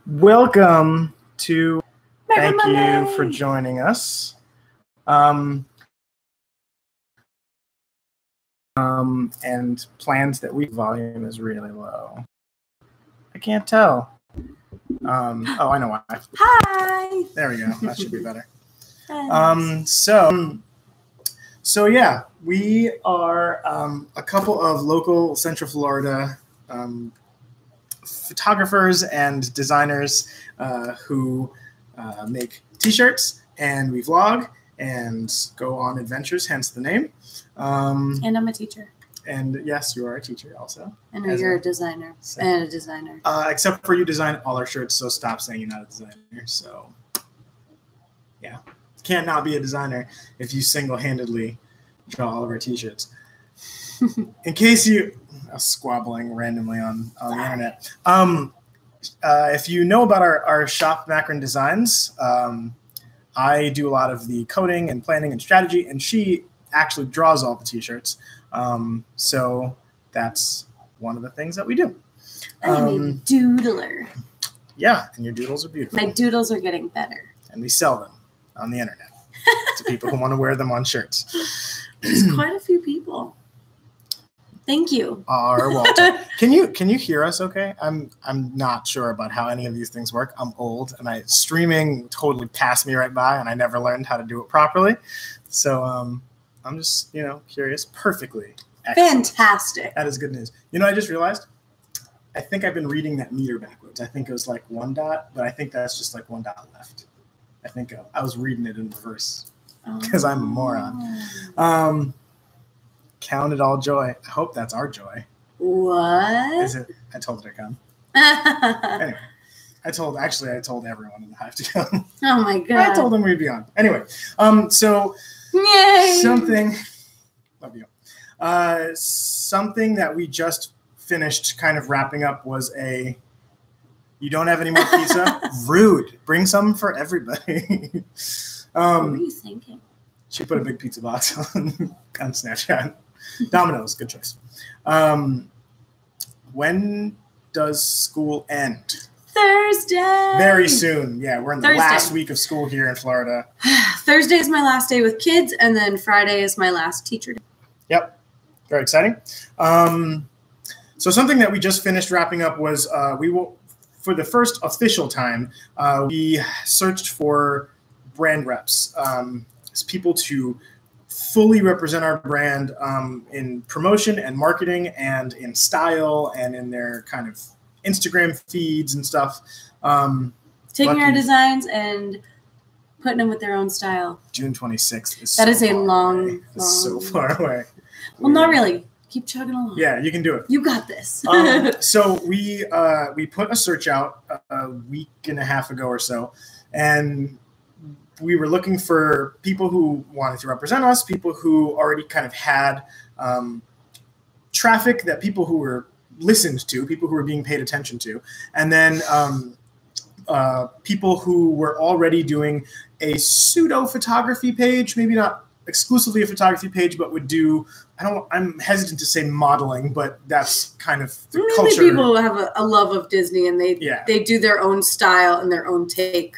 Welcome to. Thank Monday. you for joining us. And plans that volume is really low. I can't tell. Oh, I know why. Hi. There we go. That should be better. Thanks. So yeah, we are a couple of local Central Florida photographers and designers who make T-shirts, and we vlog and go on adventures, hence the name. And I'm a teacher. And yes, you are a teacher also. And you're a designer. And a designer. Except for you design all our shirts, so stop saying you're not a designer. So yeah, can't not be a designer if you single-handedly draw all of our T-shirts. In case you squabbling randomly on the internet, if you know about our shop, Mackryn Designs, I do a lot of the coding and planning and strategy, and she actually draws all the T-shirts. So that's one of the things that we do. I'm a doodler. Yeah, and your doodles are beautiful. My doodles are getting better. And we sell them on the internet to people who want to wear them on shirts. There's quite a few people. Thank you. Walter. Can you hear us okay? I'm not sure about how any of these things work. I'm old, and streaming totally passed me right by, and I never learned how to do it properly. So I'm just, curious. Perfectly. Excellent. Fantastic. That is good news. I just realized I think I've been reading that meter backwards. I think it was like 1 dot, but I think that's just like 1 dot left. I think I was reading it in reverse because I'm a moron. Count it all joy. I hope that's our joy. What? Is it? I told her to come. Anyway, I told everyone in the hive to come. Oh my god! I told them we'd be on. Anyway, so yay! Something. Love you. Something that we just finished, kind of wrapping up, was a. You don't have any more pizza? Rude. Bring some for everybody. What were you thinking? She put a big pizza box on Snapchat. Domino's, good choice. When does school end? Thursday. Very soon. Yeah, we're in the last week of school here in Florida. Thursday is my last day with kids, and then Friday is my last teacher day. Yep. Very exciting. So something that we just finished wrapping up was for the first official time, we searched for brand reps, people to fully represent our brand in promotion and marketing and in style and in their kind of Instagram feeds and stuff. Taking our designs and putting them with their own style. June 26th is that is a long. It's so far away. Well, not really. Keep chugging along. Yeah, you can do it. You got this. So we put a search out a week and a half ago or so, and we were looking for people who wanted to represent us, people who already kind of had traffic, that people who were listened to, people who were being paid attention to, and then people who were already doing a pseudo photography page, maybe not exclusively a photography page, but would do, I'm hesitant to say modeling, but that's kind of the culture. People have a love of Disney, and they do their own style and their own take.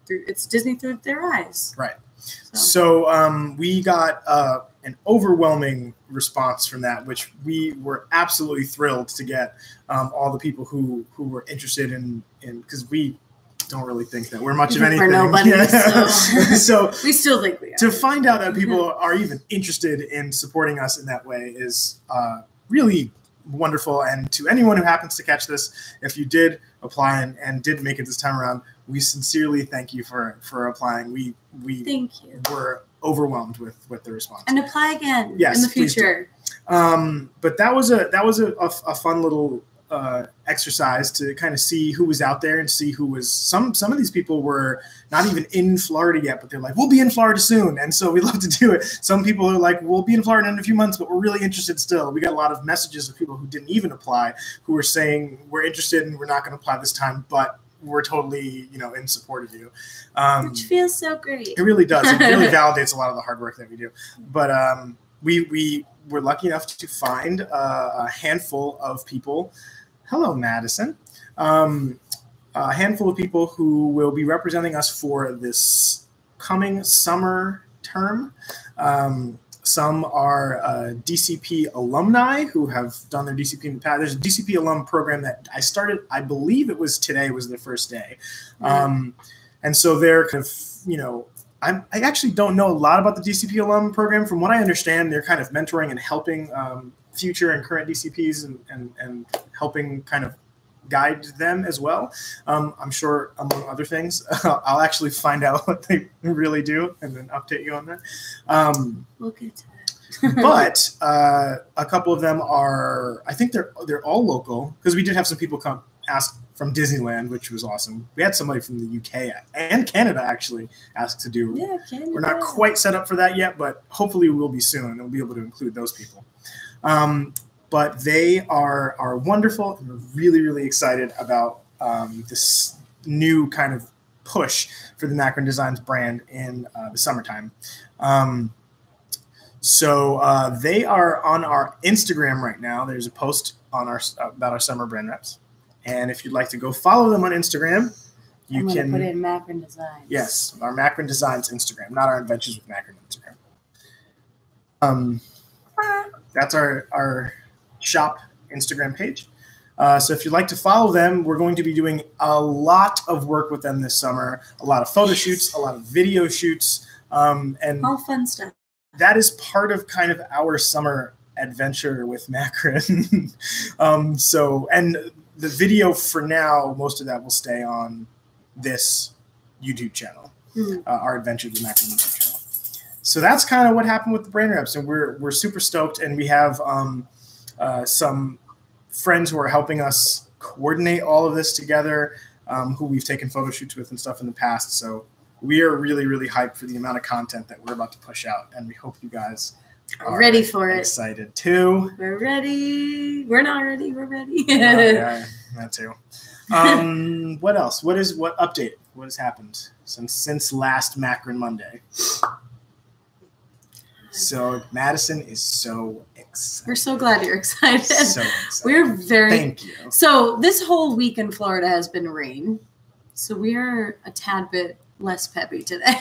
It's Disney through their eyes. Right. So we got an overwhelming response from that, which we were absolutely thrilled to get all the people who were interested in because we don't really think that we're much of anything. For nobody. Yeah. So we still think we are. To find out that people are even interested in supporting us in that way is really wonderful. And to anyone who happens to catch this, if you did apply and did make it this time around, we sincerely thank you for applying. We thank you. Were overwhelmed with the response. And apply again in the future. But that was a fun little exercise to kind of see who was out there and see who was some of these people were not even in Florida yet, but they're like, we'll be in Florida soon. And so we love to do it. Some people are like, we'll be in Florida in a few months, but we're really interested still. We got a lot of messages of people who didn't even apply, who were saying, we're interested and we're not going to apply this time, but we're totally, in support of you. Which feels so great. It really does. It really validates a lot of the hard work that we do. But we were lucky enough to find a handful of people. Hello, Madison. a handful of people who will be representing us for this coming summer term. Some are DCP alumni who have done their DCP in the past. There's a DCP alum program that I started, I believe it was today was the first day. And so they're kind of, you know, I actually don't know a lot about the DCP alum program. From what I understand, they're kind of mentoring and helping future and current DCPs and helping kind of guide them as well. I'm sure, among other things, I'll actually find out what they really do and then update you on that. We'll get to that. But a couple of them are, I think they're all local, because we did have some people come ask from Disneyland, which was awesome. We had somebody from the UK and Canada actually ask to do. Yeah, Canada. We're not quite set up for that yet, but hopefully we will be soon, and we'll be able to include those people. But they are wonderful, and we're really, really excited about this new kind of push for the Mackryn Designs brand in the summertime. So they are on our Instagram right now. There's a post on about our summer brand reps. And if you'd like to go follow them on Instagram, you can put in Mackryn Designs. Yes, our Mackryn Designs Instagram, not our Adventures with Mackryn Instagram. That's our shop Instagram page. So if you'd like to follow them, we're going to be doing a lot of work with them this summer, a lot of photo shoots, a lot of video shoots, and all fun stuff. That is part of kind of our summer adventure with Mackryn. And the video for now, most of that will stay on this YouTube channel, our Adventures with Mackryn YouTube channel. So that's kind of what happened with the brand reps, and we're super stoked, and we have some friends who are helping us coordinate all of this together, who we've taken photo shoots with and stuff in the past. So we are really, really hyped for the amount of content that we're about to push out, and we hope you guys are ready for it. Excited too. We're ready. We're not ready. We're ready. Yeah, that too. What else? What update? What has happened since last Mackryn Monday? So Madison is so excited. We're so glad you're excited. So excited. We're very. Thank you. So this whole week in Florida has been rain, so we are a tad bit less peppy today.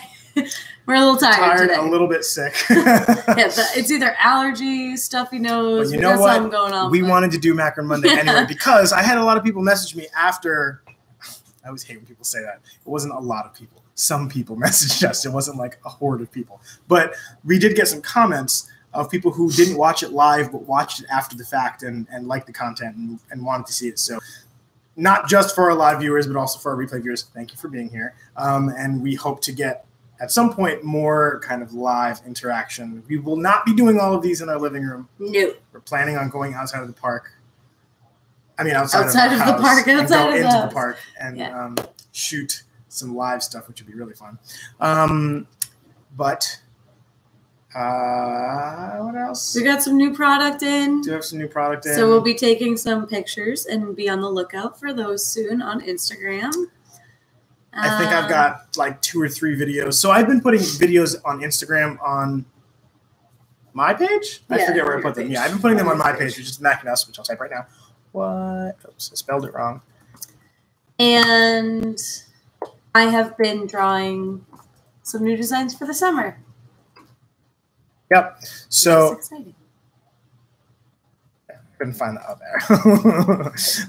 We're a little tired today. A little bit sick. It's either allergies, stuffy nose. But you know what? Going on, we wanted to do Mackryn Monday anyway, because I had a lot of people message me after. I always hate when people say that. It wasn't a lot of people. Some people messaged us. It wasn't like a horde of people. But we did get some comments of people who didn't watch it live but watched it after the fact and liked the content and wanted to see it. So not just for our live viewers, but also for our replay viewers, thank you for being here. And we hope to get, at some point, more kind of live interaction. We will not be doing all of these in our living room. No. We're planning on going outside of the park. I mean, outside of the park, outside of the park, and shoot some live stuff, which would be really fun. What else? We got some new product in. Do have some new product in. So we'll be taking some pictures and be on the lookout for those soon on Instagram. I think I've got like 2 or 3 videos. So I've been putting videos on Instagram on my page. I forget where I put them. Yeah, I've been putting them on my page, which is Mackryn, which I'll type right now. What? Oops, I spelled it wrong. And I have been drawing some new designs for the summer. Yep. So that's exciting. Couldn't find that out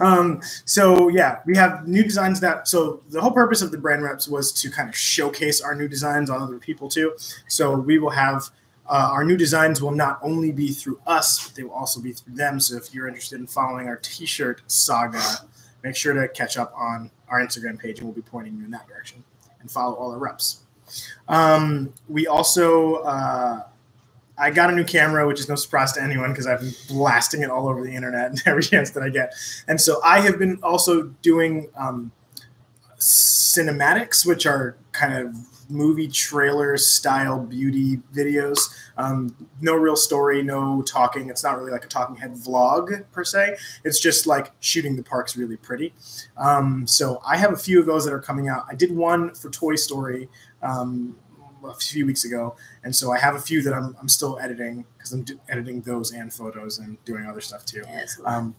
there. So yeah, we have new designs so the whole purpose of the brand reps was to kind of showcase our new designs on other people too. So we will have our new designs will not only be through us, but they will also be through them. So if you're interested in following our t-shirt saga, make sure to catch up on our Instagram page, and we'll be pointing you in that direction, and follow all our reps. We also, I got a new camera, which is no surprise to anyone because I've been blasting it all over the internet and every chance that I get. And so I have been also doing cinematics, which are kind of movie trailer style beauty videos. No real story, no talking. It's not really like a talking head vlog per se. It's just like shooting the parks really pretty. So I have a few of those that are coming out. I did one for Toy Story a few weeks ago, and so I have a few that I'm still editing because I'm editing those and photos and doing other stuff too.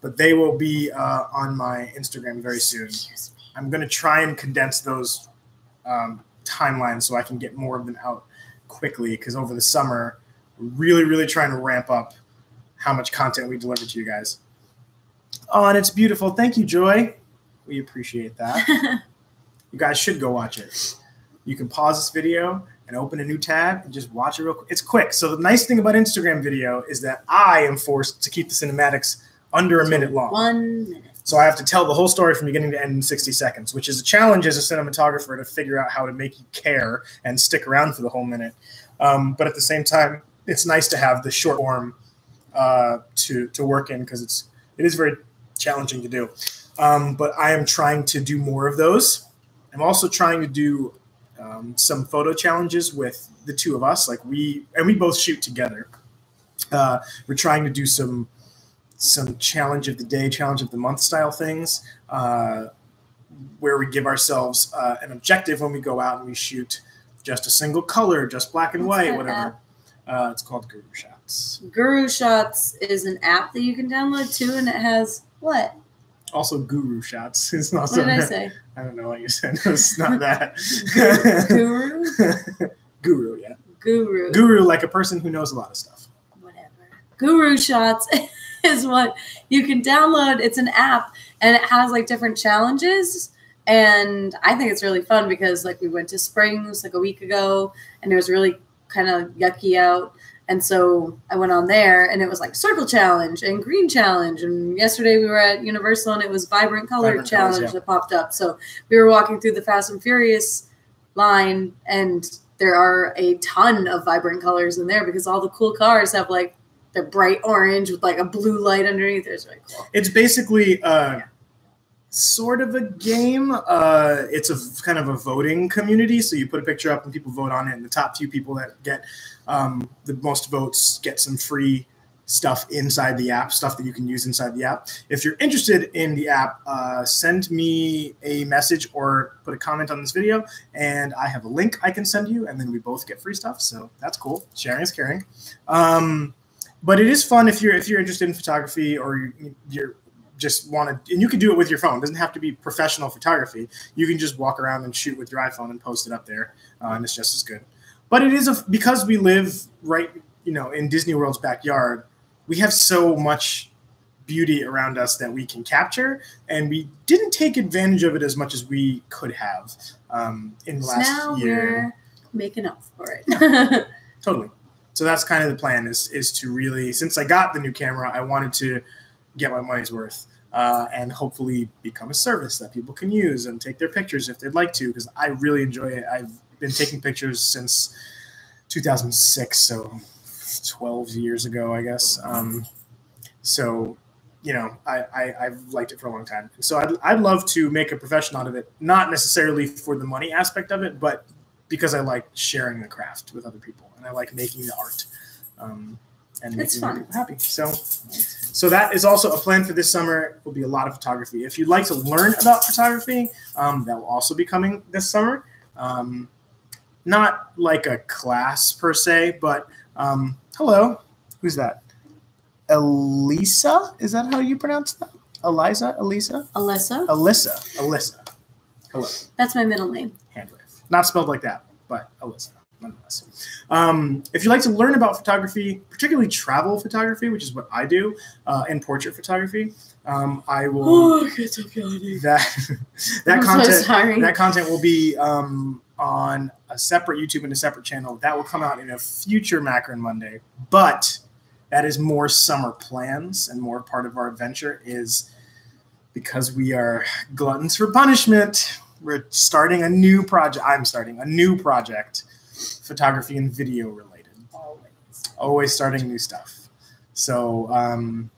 But they will be on my Instagram very soon. Excuse me. I'm going to try and condense those timelines so I can get more of them out quickly, because over the summer, we're really trying to ramp up how much content we deliver to you guys. Oh, and it's beautiful. Thank you, Joy. We appreciate that. You guys should go watch it. You can pause this video and open a new tab and just watch it real quick. It's quick. So the nice thing about Instagram video is that I am forced to keep the cinematics under a minute long. 1 minute. So I have to tell the whole story from beginning to end in 60 seconds, which is a challenge as a cinematographer to figure out how to make you care and stick around for the whole minute. But at the same time, it's nice to have the short form to work in, because it is very challenging to do. But I am trying to do more of those. I'm also trying to do some photo challenges with the two of us. Like we both shoot together. We're trying to do some challenge of the day, challenge of the month style things, where we give ourselves an objective when we go out and we shoot just a single color, just black and white, whatever. It's called Guru Shots. Guru Shots is an app that you can download too, and it has what? Also, Guru Shots. It's not. What did I say? I don't know what you said. It's not that. Guru? Guru, yeah. Guru. Guru, like a person who knows a lot of stuff. Whatever. Guru Shots is what you can download. It's an app, and it has like different challenges. And I think it's really fun because like we went to Springs like a week ago, and it was really kind of yucky out. And so I went on there, and it was like circle challenge and green challenge. And yesterday we were at Universal, and it was vibrant color challenge that popped up. So we were walking through the Fast and Furious line, and there are a ton of vibrant colors in there because all the cool cars have like they're bright orange with like a blue light underneath. It's really cool. It's basically sort of a game. It's a kind of a voting community. So you put a picture up and people vote on it, and the top few people that get the most votes get some free stuff inside the app, stuff that you can use inside the app. If you're interested in the app, send me a message or put a comment on this video, and I have a link I can send you, and then we both get free stuff. So that's cool. Sharing is caring. But it is fun if you're interested in photography, or you're just want to, and you can do it with your phone. It doesn't have to be professional photography. You can just walk around and shoot with your iPhone and post it up there, and it's just as good. But it is because we live right, in Disney World's backyard. We have so much beauty around us that we can capture, and we didn't take advantage of it as much as we could have in the last year. We're making up for it. Yeah, totally. So that's kind of the plan is to really, since I got the new camera, I wanted to get my money's worth and hopefully become a service that people can use and take their pictures if they'd like to, because I really enjoy it. I've been taking pictures since 2006, so 12 years ago, I guess. So, I've liked it for a long time. So I'd love to make a profession out of it, not necessarily for the money aspect of it, but because I like sharing the craft with other people, and I like making the art and making people happy. So that is also a plan for this summer. Will be a lot of photography. If you'd like to learn about photography, that will also be coming this summer. Not like a class per se, but hello, who's that? Elisa? Is that how you pronounce that? Eliza? Elisa? Alyssa. Alyssa. Hello. That's my middle name. Hand wave. Not spelled like that, but Alyssa, nonetheless. If you'd like to learn about photography, particularly travel photography, which is what I do, and portrait photography, I will. Oh, I get so yawning. That content will be on a separate YouTube and a separate channel. That will come out in a future Mackryn Monday, but that is more summer plans, and more part of our adventure is because we are gluttons for punishment. We're starting a new project. I'm starting a new project, photography and video related. Always starting new stuff. So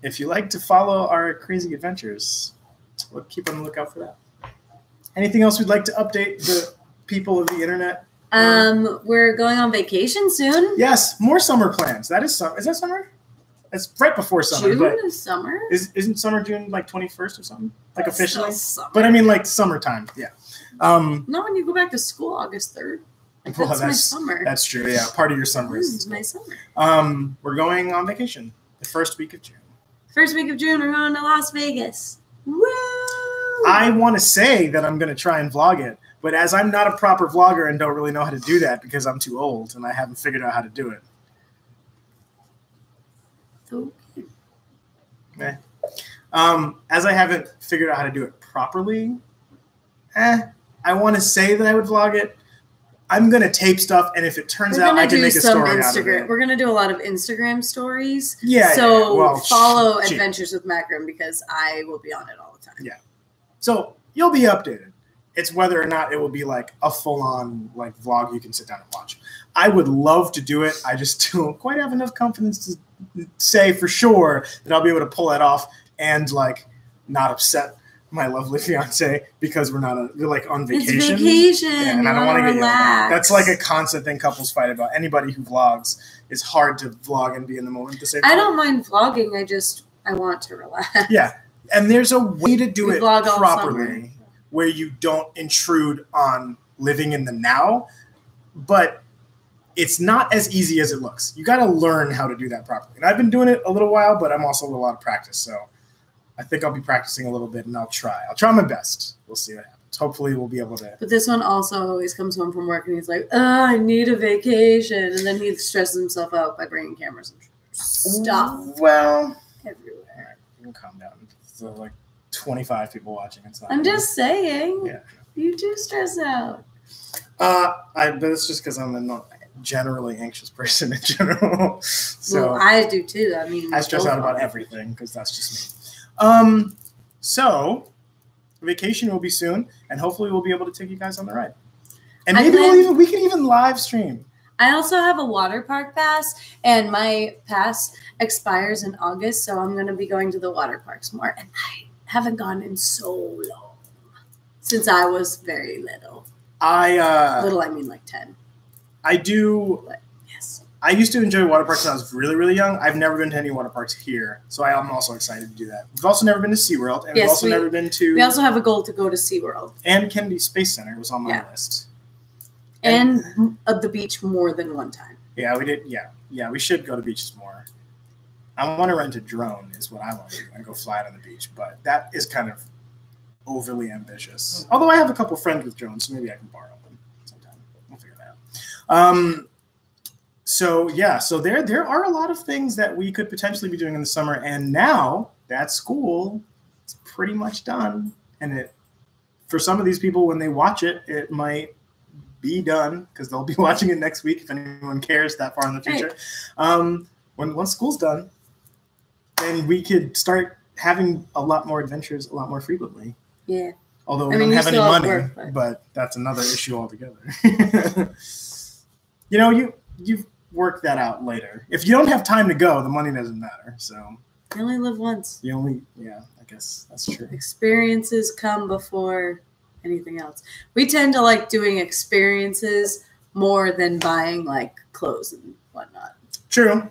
if you like to follow our crazy adventures, we'll keep on the lookout for that. Anything else we'd like to update the people of the internet? We're going on vacation soon. Yes, more summer plans. That is summer. Is that summer? It's right before summer. June is summer. Isn't summer June like 21st or something? Like That's officially? summer. But I mean like summertime. Yeah. No, when you go back to school August 3rd. That's my summer. That's true. Yeah, part of your summer is my summer. We're going on vacation the first week of June. First week of June, we're going to Las Vegas. Woo! I want to say that I'm going to try and vlog it, but as I'm not a proper vlogger and don't really know how to do that because I'm too old and I haven't figured out how to do it. Okay. As I haven't figured out how to do it properly, I want to say that I would vlog it. I'm going to tape stuff, and if it turns out I can make a story out of it. We're going to do a lot of Instagram stories. Yeah. So well, follow Adventures with Mackryn because I will be on it all the time. Yeah. So you'll be updated. It's whether or not it will be like a full-on like vlog you can sit down and watch. I would love to do it. I just don't quite have enough confidence to say for sure that I'll be able to pull that off and like not upset my lovely fiance because we're like on vacation. It's vacation. Yeah, and I don't want to get yelled at. relax. That's like a constant thing couples fight about. Anybody who vlogs, it's hard to vlog and be in the moment at the same time. I don't mind vlogging. I want to relax. Yeah, and there's a way to do it vlog all properly summer. where you don't intrude on living in the now, but it's not as easy as it looks. You got to learn how to do that properly. And I've been doing it a little while, but I'm also a lot of practice, so I think I'll be practicing a little bit, and I'll try. I'll try my best. We'll see what happens. Hopefully, we'll be able to. But this one also always comes home from work, and he's like, I need a vacation. And then he stresses himself out by bringing cameras and stuff Well, everywhere. you can calm down. So, like 25 people watching. It's not. I'm just saying. Yeah. You do stress out. But it's just because I'm a generally anxious person in general. So Well, I do too. I mean, I stress out about everything because that's just me. So vacation will be soon, and hopefully we'll be able to take you guys on the ride. And maybe we can even live stream. I also have a water park pass, and my pass expires in August, so I'm going to be going to the water parks more. And I haven't gone in so long since I was very little. Little, I mean like 10. I do. But yes. I used to enjoy water parks when I was really, really young. I've never been to any water parks here, so I am also excited to do that. We've also never been to SeaWorld, and we've also never been to... We also have a goal to go to SeaWorld. And Kennedy Space Center was on my list. And the beach more than one time. Yeah, we did. Yeah, we should go to beaches more. I want to rent a drone is what I want to do and go fly it on the beach, but that is kind of overly ambitious. Although I have a couple friends with drones, so maybe I can borrow them sometime. We'll figure that out. So there are a lot of things that we could potentially be doing in the summer, and now that school is pretty much done, and for some of these people, when they watch it, it might be done because they'll be watching it next week if anyone cares that far in the future. Right. Once school's done, then we could start having a lot more adventures a lot more frequently. Yeah. Although we don't have any money, but that's another issue altogether. You've worked that out later. If you don't have time to go, the money doesn't matter. So you only live once. I guess that's true. Experiences come before anything else. We tend to like doing experiences more than buying like clothes and whatnot. True.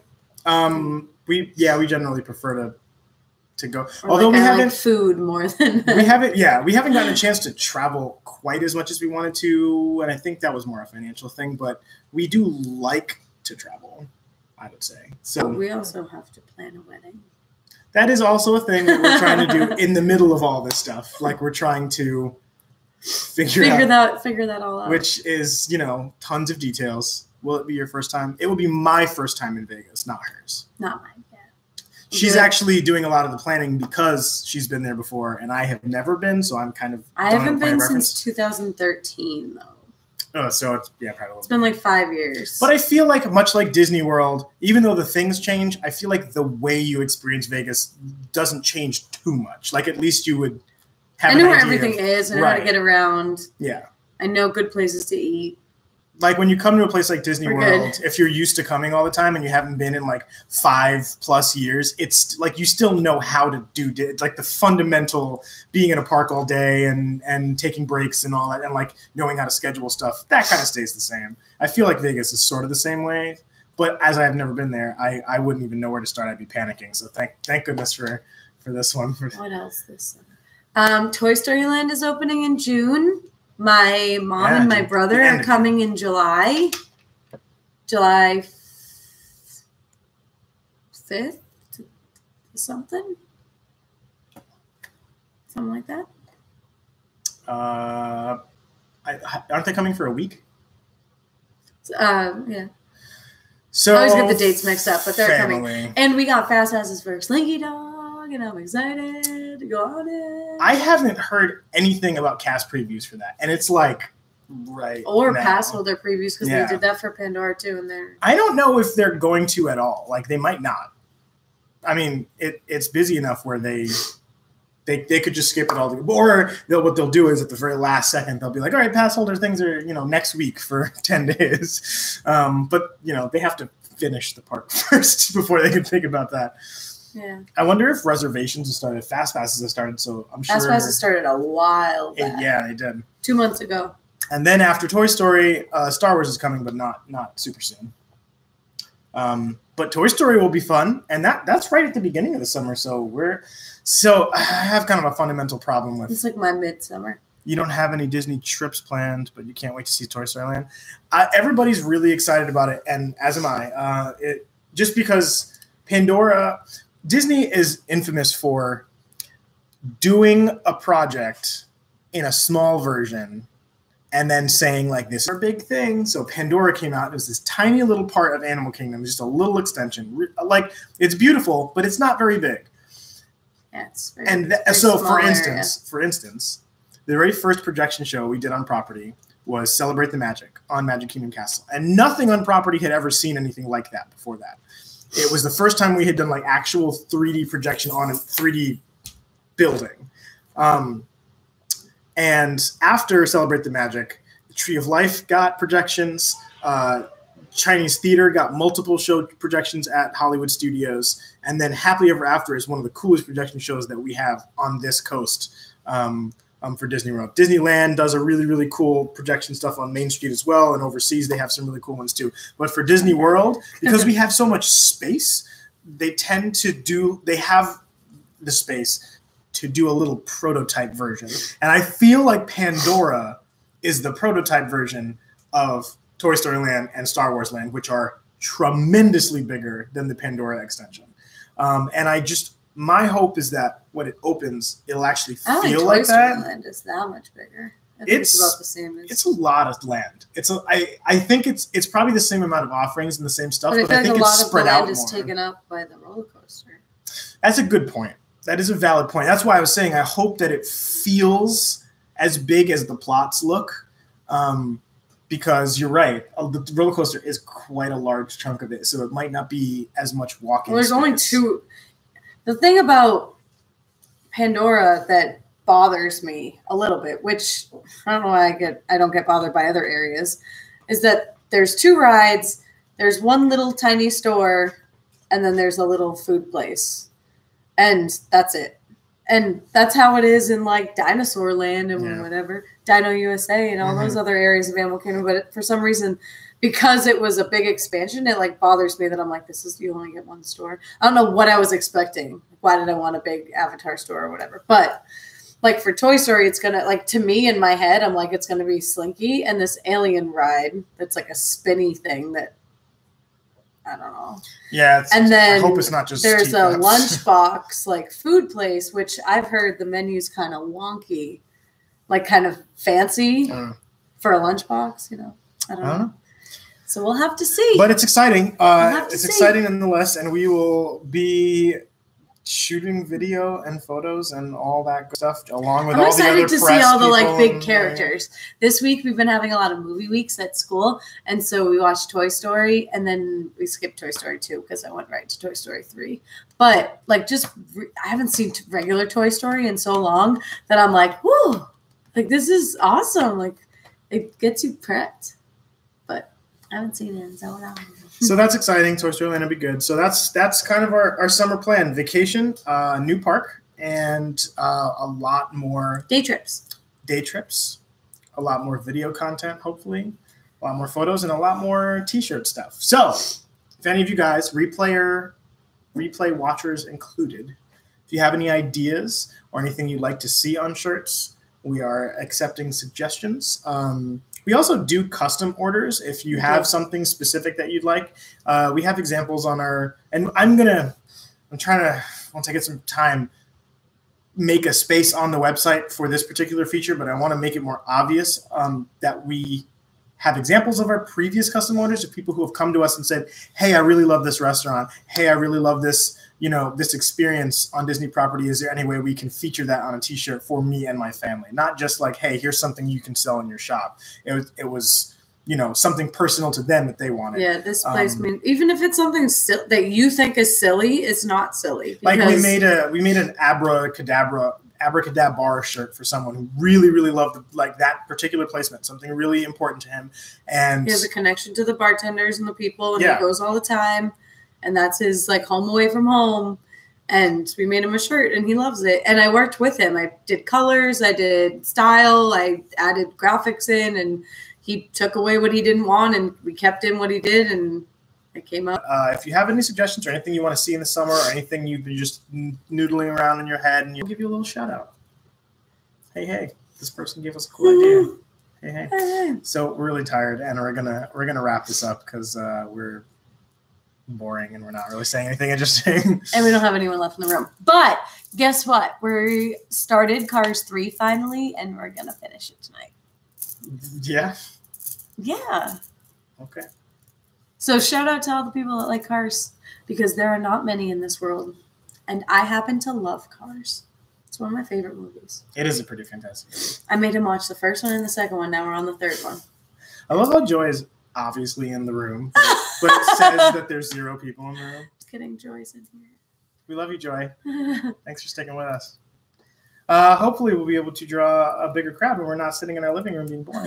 We generally prefer to go. Or although we haven't food more than we haven't gotten a chance to travel quite as much as we wanted to, and I think that was more a financial thing, but we do like to travel, I would say. So we also have to plan a wedding. That is also a thing that we're trying to do in the middle of all this stuff. Like we're trying to figure that all out. Which is, tons of details. Will it be your first time? It will be my first time in Vegas, not hers. Not mine, yeah. She's actually doing a lot of the planning because she's been there before, and I have never been, so I'm kind of... I haven't been since 2013, though. Oh, so it's, probably... It's been like 5 years. But I feel like, much like Disney World, even though the things change, I feel like the way you experience Vegas doesn't change too much. Like, at least you would have I know where everything is. I know how to get around. Yeah. I know good places to eat. Like when you come to a place like Disney World, if you're used to coming all the time and you haven't been in like 5+ years, it's like you still know how to do like the fundamental being in a park all day and taking breaks and all that and like knowing how to schedule stuff. That kind of stays the same. I feel like Vegas is sort of the same way, but as I've never been there, I wouldn't even know where to start. I'd be panicking. So thank goodness for this one. What else this summer? Toy Story Land is opening in June. My mom and my brother are coming in July 5th something like that. Aren't they coming for a week? Yeah. So I always get the dates mixed up, but they're family. coming. And we got fast passes for Slinky Dog, and I'm excited to go on it. I haven't heard anything about cast previews for that, and it's like or now. pass holder previews because they did that for Pandora too, and they're. I don't know if they're going to at all. Like they might not. I mean, it's busy enough where they could just skip it all, or what they'll do is at the very last second they'll be like, all right, pass holder things are next week for 10 days, but they have to finish the park first before they can think about that. Yeah. I wonder if reservations have started, fast passes have started, so I'm sure. Fast passes started a while back. Yeah, they did. 2 months ago. And then after Toy Story, Star Wars is coming, but not super soon. But Toy Story will be fun, and that's right at the beginning of the summer. So I have kind of a fundamental problem with. It's like my midsummer. You don't have any Disney trips planned, but you can't wait to see Toy Story Land. Everybody's really excited about it, and as am I. Just because Pandora, Disney is infamous for doing a project in a small version and then saying, like, this is our big thing. So Pandora came out. It was this tiny little part of Animal Kingdom, just a little extension. Like, it's beautiful, but it's not very big. Yeah, it's very, and so, for instance, the very first projection show we did on property was Celebrate the Magic on Magic Kingdom Castle. And nothing on property had ever seen anything like that before that. It was the first time we had done, like, actual 3D projection on a 3D building. And after Celebrate the Magic, the Tree of Life got projections. Chinese Theater got multiple show projections at Hollywood Studios. And then Happily Ever After is one of the coolest projection shows that we have on this coast for Disney World. Disneyland does a really, really cool projection stuff on Main Street as well. And overseas, they have some really cool ones too. But for Disney World, because we have so much space, they have the space to do a little prototype version. And I feel like Pandora is the prototype version of Toy Story Land and Star Wars Land, which are tremendously bigger than the Pandora extension. And my hope is that when it opens, it'll actually feel like that. Toy Story Land is that much bigger. I think it's about the same. It's a lot of land. I think it's probably the same amount of offerings and the same stuff, but I think it's spread out more. A lot of the land is taken up by the roller coaster. That's a good point. That is a valid point. That's why I was saying I hope that it feels as big as the plots look, because you're right. The roller coaster is quite a large chunk of it, so it might not be as much walking. Well, there's only two. The thing about Pandora that bothers me a little bit, which I don't know why I don't get bothered by other areas, is that there's 2 rides, there's one little tiny store, and then there's a little food place. And that's it. And that's how it is in like Dinosaur Land and whatever, Dino USA and all those other areas of Animal Kingdom. But for some reason, because it was a big expansion, it like bothers me that I'm like, you only get one store. I don't know what I was expecting. Why did I want a big Avatar store or whatever? But like for Toy Story, it's going to, like, to me in my head, I'm like, it's going to be Slinky and this alien ride that's like a spinny thing that, I don't know. Yeah, and then I hope it's not just there's a lunchbox like food place, which I've heard the menu's kind of wonky, like kind of fancy for a lunchbox. I don't know. So we'll have to see. But it's exciting. It's exciting nonetheless, and we will be shooting video and photos and all that good stuff along with all the other press. I'm excited to see all the like big characters. This week we've been having a lot of movie weeks at school, and so we watched Toy Story, and then we skipped Toy Story 2 because I went right to Toy Story 3. But like, I haven't seen regular Toy Story in so long that I'm like, whoo, like this is awesome. Like it gets you prepped, but I haven't seen it in so long. So that's exciting. Toy Story Land will be good. So that's kind of our summer plan. Vacation, new park, and a lot more day trips, a lot more video content, hopefully, a lot more photos, and a lot more T-shirt stuff. So if any of you guys, replay watchers included, if you have any ideas or anything you'd like to see on shirts, we are accepting suggestions. We also do custom orders if you have something specific that you'd like. We have examples on our, and I'm trying to, once I get some time, make a space on the website for this particular feature, but I want to make it more obvious that we have examples of our previous custom orders of people who have come to us and said, hey, I really love this restaurant. Hey, I really love this, this experience on Disney property. Is there any way we can feature that on a t-shirt for me and my family? Not just like, hey, here's something you can sell in your shop. It was something personal to them that they wanted. Yeah, this placement, even if it's something that you think is silly, it's not silly. Like we made an abracadabra shirt for someone who really, really loved that particular placement, something really important to him. And he has a connection to the bartenders and the people, and he goes all the time. And that's his home away from home. And we made him a shirt, and he loves it. And I worked with him. I did colors, I did style, I added graphics in, and he took away what he didn't want, and we kept in what he did, and it came up. If you have any suggestions or anything you want to see in the summer, or anything you've been just noodling around in your head, and we'll give you a little shout out. Hey, this person gave us a cool idea. Hey. So we're really tired, and we're gonna wrap this up because we're boring and we're not really saying anything interesting. And we don't have anyone left in the room. But guess what? We started Cars 3 finally, and we're gonna finish it tonight. Yeah. Yeah. Okay. So shout out to all the people that like Cars, because there are not many in this world. And I happen to love Cars. It's one of my favorite movies. It is a pretty fantastic movie. I made him watch the first one and the second one. Now we're on the third one. I love how Joy is obviously in the room, but it says that there's 0 people in the room. Just kidding. Joy's in here. We love you, Joy. Thanks for sticking with us. Hopefully we'll be able to draw a bigger crowd when we're not sitting in our living room being boring.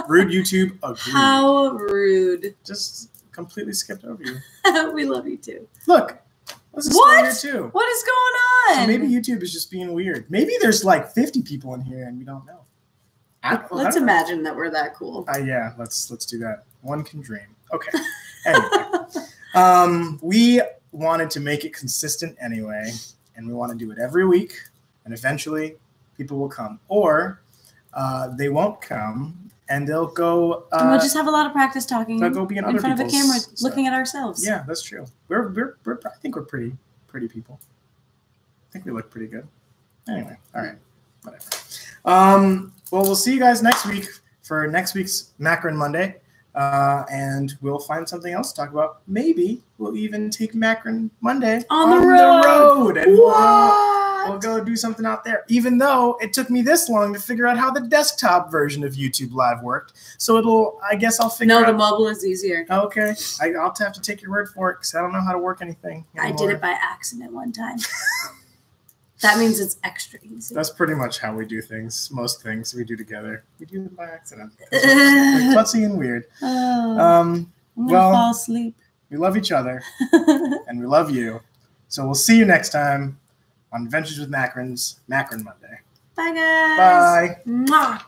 Rude YouTube, agreed. How rude. Just completely skipped over you. We love you too. Look, this is what? Here too. What is going on? So maybe YouTube is just being weird. Maybe there's 50 people in here and we don't know. Let's imagine that we're that cool. Yeah, let's do that. One can dream. Okay. Anyway, we wanted to make it consistent anyway, and we want to do it every week. And eventually, people will come, or they won't come, and they'll go. And we'll just have a lot of practice talking. They'll go be in front of a camera, looking at ourselves. Yeah, that's true. We're I think we're pretty people. I think we look pretty good. Anyway, all right, whatever. Well, we'll see you guys next week for next week's Mackryn Monday, and we'll find something else to talk about. Maybe we'll even take Mackryn Monday on the road, and we'll go do something out there, even though it took me this long to figure out how the desktop version of YouTube Live worked. So I guess I'll figure out. No, the mobile is easier. Okay. I'll have to take your word for it because I don't know how to work anything anymore. I did it by accident one time. That means it's extra easy. That's pretty much how we do things. Most things we do together. We do it by accident. We're klutzy and weird. I'm going to fall asleep. We love each other. And we love you. So we'll see you next time on Adventures with Mackryn's Mackryn Monday. Bye, guys. Bye. Mwah.